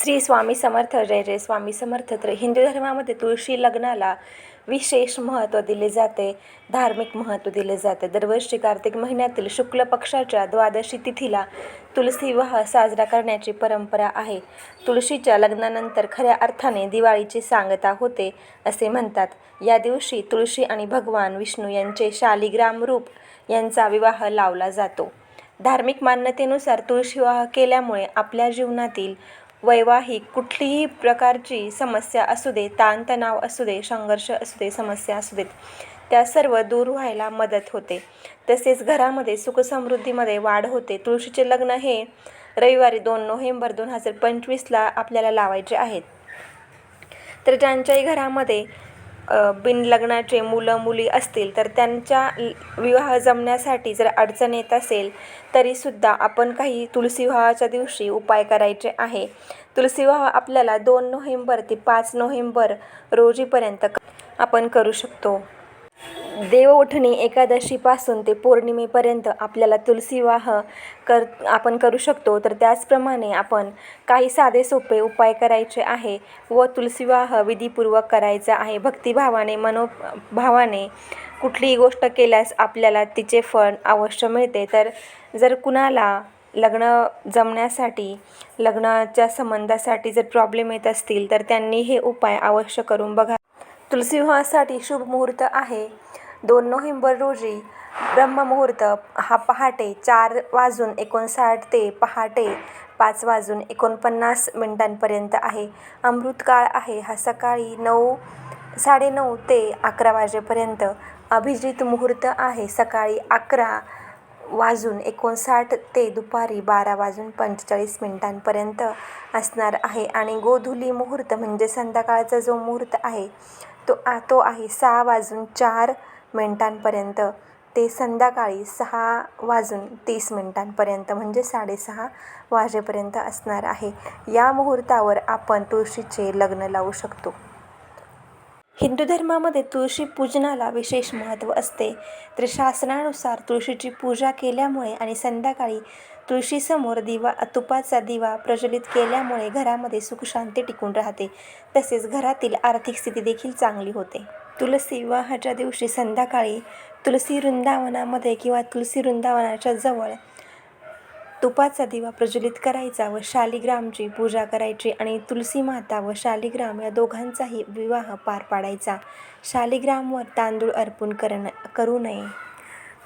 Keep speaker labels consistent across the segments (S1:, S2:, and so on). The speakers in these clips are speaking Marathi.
S1: श्री स्वामी समर्थ. जय जय स्वामी समर्थ. तर हिंदू धर्मामध्ये तुळशी लग्नाला विशेष महत्त्व दिले जाते, धार्मिक महत्त्व दिले जाते. दरवर्षी कार्तिक महिन्यातील शुक्ल पक्षाच्या द्वादशी तिथीला तुलसी विवाह साजरा करण्याची परंपरा आहे. तुळशीच्या लग्नानंतर खऱ्या अर्थाने दिवाळीची सांगता होते असे म्हणतात. या दिवशी तुळशी आणि भगवान विष्णू यांचे शालिग्राम रूप यांचा विवाह लावला जातो. धार्मिक मान्यतेनुसार तुळशी विवाह केल्यामुळे आपल्या जीवनातील वैवाहिक कुठलीही प्रकारची समस्या असू दे, ताणतणाव असू दे, संघर्ष असू दे, समस्या असू देत, त्या सर्व दूर व्हायला मदत होते. तसेच घरामध्ये सुखसमृद्धीमध्ये वाढ होते. तुळशीचे लग्न हे रविवारी 2 नोव्हेंबर 2025ला आपल्याला लावायचे आहेत. तर ज्यांच्याही घरामध्ये बिनलग्नाचे मुलं मुली असतील तर त्यांच्या विवाह जमण्यासाठी जर अडचण येत असेल तरीसुद्धा आपण काही तुलसी विवाहाच्या दिवशी उपाय करायचे आहे. तुलसी विवाह आपल्याला 2 नोव्हेंबर ते 5 नोव्हेंबर रोजीपर्यंत आपण करू शकतो. देवउठणी एकादशीपासून ते पौर्णिमेपर्यंत आपल्याला तुलसी विवाह आपण करू शकतो. तर त्याचप्रमाणे आपण काही साधे सोपे उपाय करायचे आहे व तुलसी विवाह विधीपूर्वक करायचा आहे. भक्तिभावाने मनोभावाने कुठलीही गोष्ट केल्यास आपल्याला तिचे फळ अवश्य मिळते. तर जर कुणाला लग्न जमण्यासाठी, लग्नाच्या संबंधासाठी जर प्रॉब्लेम येत असतील तर त्यांनी हे उपाय अवश्य करून बघा. तुलसी विवाहासाठी शुभ मुहूर्त आहे 2 नोव्हेंबर रोजी. ब्रह्ममुहूर्त हा पहाटे 4:59 ते पहाटे 5:49 आहे. अमृतकाळ आहे हा सकाळी 9:30 ते 11 वाजेपर्यंत. अभिजित मुहूर्त आहे सकाळी 11:59 ते दुपारी 12:45 असणार आहे. आणि गोधूली मुहूर्त म्हणजे संध्याकाळचा जो मुहूर्त आहे तो आहे 6:04 ते संध्याकाळी 6:30 म्हणजे 6:30 वाजेपर्यंत असणार आहे. या मुहूर्तावर आपण तुळशीचे लग्न लावू शकतो. हिंदू धर्मामध्ये तुळशी पूजनाला विशेष महत्त्व असते. तर शास्त्रानुसार तुळशीची पूजा केल्यामुळे आणि संध्याकाळी तुळशीसमोर तुपाचा दिवा प्रज्वलित केल्यामुळे घरामध्ये सुखशांती टिकून राहते. तसेच घरातील आर्थिक स्थिती देखील चांगली होते. तुलसी विवाहाच्या दिवशी संध्याकाळी तुलसी वृंदावनामध्ये किंवा तुलसी वृंदावनाच्या जवळ तुपाचा दिवा प्रज्वलित करायचा व शालिग्रामची पूजा करायची आणि तुलसी माता व शालिग्राम या दोघांचाही विवाह पार पाडायचा. शालिग्रामवर तांदूळ अर्पण करू नये.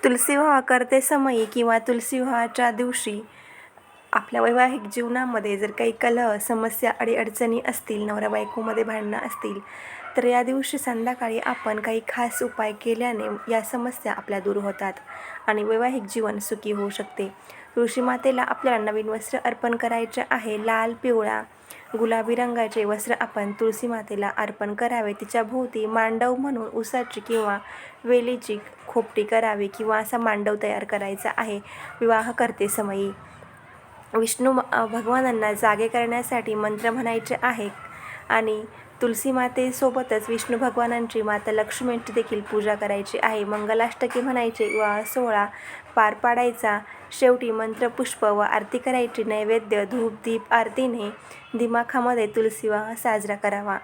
S1: तुलसी विवाह करते समयी किंवा तुलसी विवाहाच्या दिवशी आपल्या वैवाहिक जीवनामध्ये जर काही कलह, समस्या, अडीअडचणी असतील, नवरा बायकोमध्ये भांडणं असतील तर या दिवशी संध्याकाळी आपण काही खास उपाय केल्याने या समस्या आपल्या दूर होतात आणि वैवाहिक जीवन सुखी होऊ शकते. तुळशी मातेला आपल्याला नवीन वस्त्र अर्पण करायचे आहे. लाल, पिवळा, गुलाबी रंगाचे वस्त्र आपण तुळशी मातेला अर्पण करावे. तिच्या भोवती मांडव म्हणून उसाची किंवा वेलीची खोपटी करावी किंवा असा मांडव तयार करायचा आहे. विवाह करते समयी विष्णू भगवानांना जागे करण्यासाठी मंत्र म्हणायचे आहे आणि तुलसी मातेसोबतच विष्णू भगवानांची माता लक्ष्मीची देखील पूजा करायची आहे. मंगलाष्टके म्हणायचे, विवाह सोहळा पार पाडायचा. शेवटी मंत्रपुष्प व आरती करायची. नैवेद्य, धूप, दीप आरतीने दिमाखामध्ये तुलसी विवाह साजरा करावा.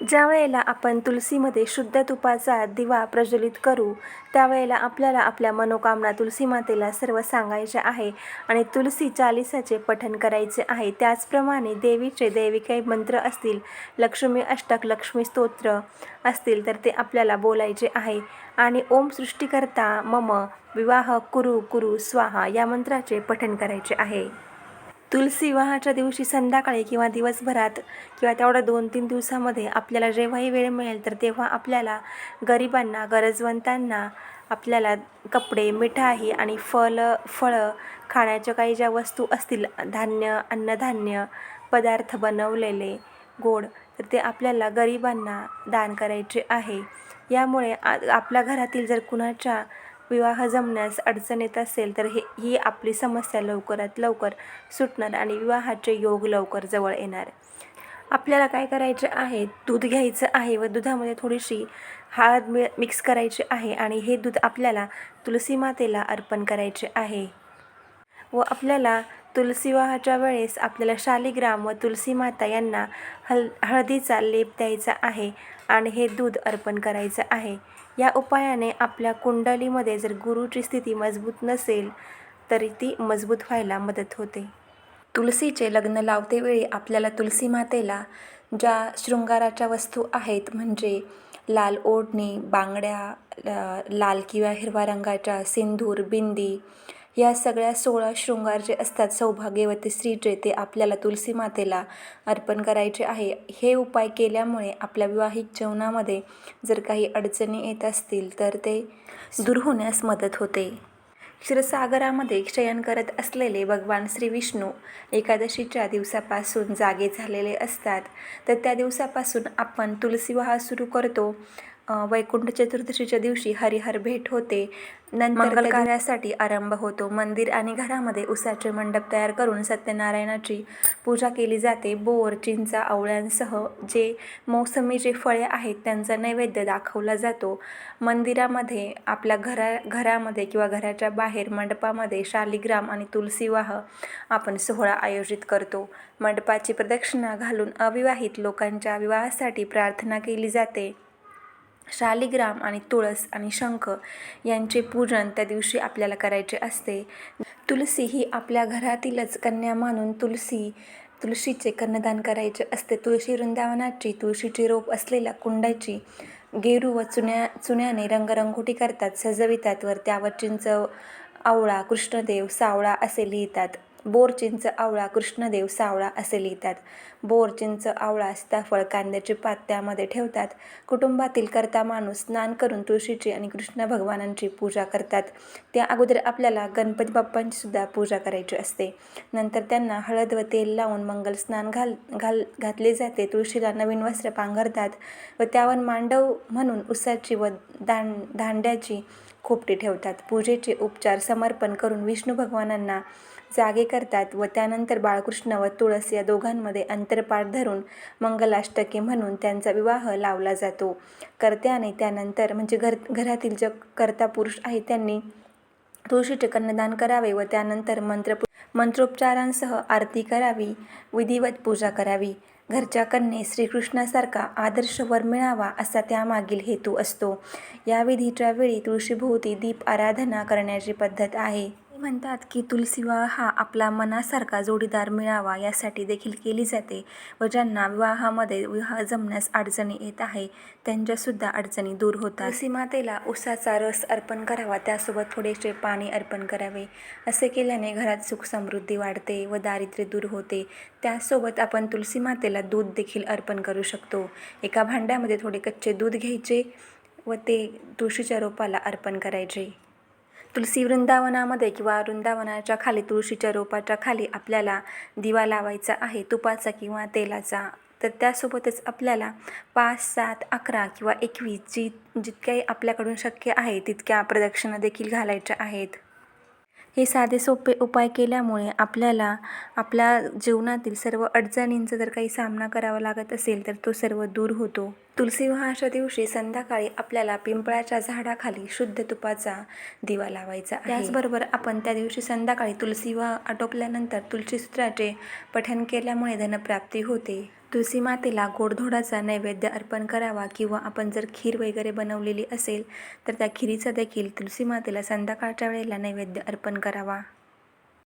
S1: ज्या वेळेला आपण तुलसीमध्ये शुद्ध तुपाचा दिवा प्रज्वलित करू त्यावेळेला आपल्याला आपल्या मनोकामना तुलसी मातेला सर्व सांगायचे आहे आणि तुलसी चालीसाचे पठण करायचे आहे. त्याचप्रमाणे देवीचे दैविक मंत्र असतील, लक्ष्मी अष्टक, लक्ष्मी स्तोत्र असतील तर ते आपल्याला बोलायचे आहे आणि ओम सृष्टिकर्ता मम विवाह कुरु कुरु स्वाहा या मंत्राचे पठण करायचे आहे. तुलसी विवाहाच्या दिवशी संध्याकाळी किंवा दिवसभरात किंवा तेवढ्या 2-3 दिवसामध्ये आपल्याला जेव्हाही वेळ मिळेल तर तेव्हा आपल्याला गरिबांना, गरजवंतांना आपल्याला कपडे, मिठाई आणि फळं खाण्याच्या काही ज्या वस्तू असतील, धान्य, अन्नधान्य पदार्थ बनवलेले गोड तर ते आपल्याला गरिबांना दान करायचे आहे. यामुळे आपल्या घरातील जर कुणाच्या विवाह जमण्यास अडचण येत असेल तर ही आपली समस्या लवकरात लवकर सुटणार आणि विवाहाचे योग लवकर जवळ येणार. आपल्याला काय करायचे आहे, दूध घ्यायचं आहे व दुधामध्ये थोडीशी हळद मिक्स करायची आहे आणि हे दूध आपल्याला तुलसी मातेला अर्पण करायचे आहे व आपल्याला तुलसी विवाहाच्या वेळेस आपल्याला शालिग्राम व तुलसी माता यांना हळदीचा लेप द्यायचा आहे आणि हे दूध अर्पण करायचं आहे. या उपायाने आपल्या कुंडलीमध्ये जर गुरुची स्थिती मजबूत नसेल तरी ती मजबूत व्हायला मदत होते. तुलसीचे लग्न लावतेवेळी आपल्याला तुलसी मातेला ज्या शृंगाराच्या वस्तू आहेत म्हणजे लाल ओढणी, बांगड्या, लाल किंवा हिरव्या रंगाच्या, सिंदूर, बिंदी, या सगळ्या 16 शृंगार जे असतात सौभाग्यवती स्त्रीचे, ते आपल्याला तुलसी मातेला अर्पण करायचे आहे. हे उपाय केल्यामुळे आपल्या विवाहिक जीवनामध्ये जर काही अडचणी येत असतील तर ते दूर होण्यास मदत होते. क्षीरसागरामध्ये शयन करत असलेले भगवान श्री विष्णू एकादशीच्या दिवसापासून जागे झालेले असतात. तर त्या दिवसापासून आपण तुलसी विवाह सुरू करतो. वैकुंठ चतुर्दशीच्या दिवशी हरिहर भेट होते. नंतर मंगल कार्यासाठी आरंभ होतो. मंदिर आणि घरामध्ये उसाचे मंडप तयार करून सत्यनारायणाची पूजा केली जाते. बोर, चिंचा, आवळ्यांसह जे मोसमी जे फळे आहेत त्यांचा नैवेद्य दाखवला जातो. मंदिरामध्ये आपल्या घरामध्ये किंवा घराच्या बाहेर मंडपामध्ये शालिग्राम आणि तुलसी विवाह आपण सोहळा आयोजित करतो. मंडपाची प्रदक्षिणा घालून अविवाहित लोकांच्या विवाहासाठी प्रार्थना केली जाते. शालिग्राम आणि तुळस आणि शंख यांचे पूजन त्या दिवशी आपल्याला करायचे असते. तुलसी ही आपल्या घरातीलच कन्या मानून तुळशीचे कन्यादान करायचे असते. तुळशी वृंदावनाची तुळशीची रोप असलेल्या कुंडाची गेरू व चुन्याने रंगरंगोटी करतात, सजवितात व त्यावर चिंच, आवळा, कृष्णदेव, सावळा असे लिहितात. बोर, चिंच, आवळा, कृष्णदेव, सावळा असे लिहितात. बोर, चिंच, आवळा, सीताफळ, कांद्याचे पात त्यामध्ये ठेवतात. कुटुंबातील कर्ता माणूस स्नान करून तुळशीची आणि कृष्ण भगवानांची पूजा करतात. त्या अगोदर आपल्याला गणपती बाप्पांची सुद्धा पूजा करायची असते. नंतर त्यांना हळद व तेल लावून मंगल स्नान घातले जाते. तुळशीला नवीन वस्त्र पांघरतात व त्यावर मांडव म्हणून उसाची व दांड्याची खोपटी ठेवतात. पूजेचे उपचार समर्पण करून विष्णू भगवानांना जागे करतात व त्यानंतर बाळकृष्ण व तुळस या दोघांमध्ये अंतरपाठ धरून मंगलाष्टके म्हणून त्यांचा विवाह लावला जातो. कर्त्याने त्यानंतर म्हणजे घरातील जे कर्ता पुरुष आहे त्यांनी तुळशीचे कन्यादान करावे व त्यानंतर मंत्रोपचारांसह आरती करावी, विधिवत पूजा करावी. घरच्या कन्येस श्रीकृष्णासारखा आदर्श वर मिळावा असा त्यामागील हेतू असतो. या विधीच्या वेळी तुळशीभोवती दीप आराधना करण्याची पद्धत आहे. म्हणतात की तुलसी विवाह हा आपला मनासारखा जोडीदार मिळावा यासाठी देखील केली जाते व ज्यांना विवाहामध्ये विवाह जमण्यास अडचणी येत आहे त्यांच्यासुद्धा अडचणी दूर होतात. तुलसी मातेला उसाचा रस अर्पण करावा, त्यासोबत थोडेसे पाणी अर्पण करावे. असे केल्याने घरात सुख समृद्धी वाढते व दारिद्र्य दूर होते. त्यासोबत आपण तुलसी मातेला दूध देखील अर्पण करू शकतो. एका भांड्यामध्ये थोडे कच्चे दूध घ्यायचे व ते तुळशीच्या रोपाला अर्पण करायचे. तुलसी वृंदावनामध्ये किंवा वृंदावनाच्या खाली तुळशीच्या रोपाच्या खाली आपल्याला दिवा लावायचा आहे, तुपाचा किंवा तेलाचा. तर त्यासोबतच आपल्याला 5, 7, 11 किंवा 21 जितक्याही आपल्याकडून शक्य आहे तितक्या प्रदक्षिणा देखील घालायच्या आहेत. हे साधे सोपे उपाय केल्यामुळे आपल्याला आपल्या जीवनातील सर्व अडचणींचा जर काही सामना करावा लागत असेल तर तो सर्व दूर होतो. तुलसी विवाहाच्या दिवशी संध्याकाळी आपल्याला पिंपळाच्या झाडाखाली शुद्ध तुपाचा दिवा लावायचा आहे. त्याचबरोबर आपण त्या दिवशी संध्याकाळी तुलसी विवाह आटोपल्यानंतर तुलसीसूत्राचे पठण केल्यामुळे धनप्राप्ती होते. तुलसी मातेला गोडधोडाचा नैवेद्य अर्पण करावा किंवा आपण जर खीर वगैरे बनवलेली असेल तर त्या खिरीचा देखील तुलसी मातेला संध्याकाळच्या वेळेला नैवेद्य अर्पण करावा.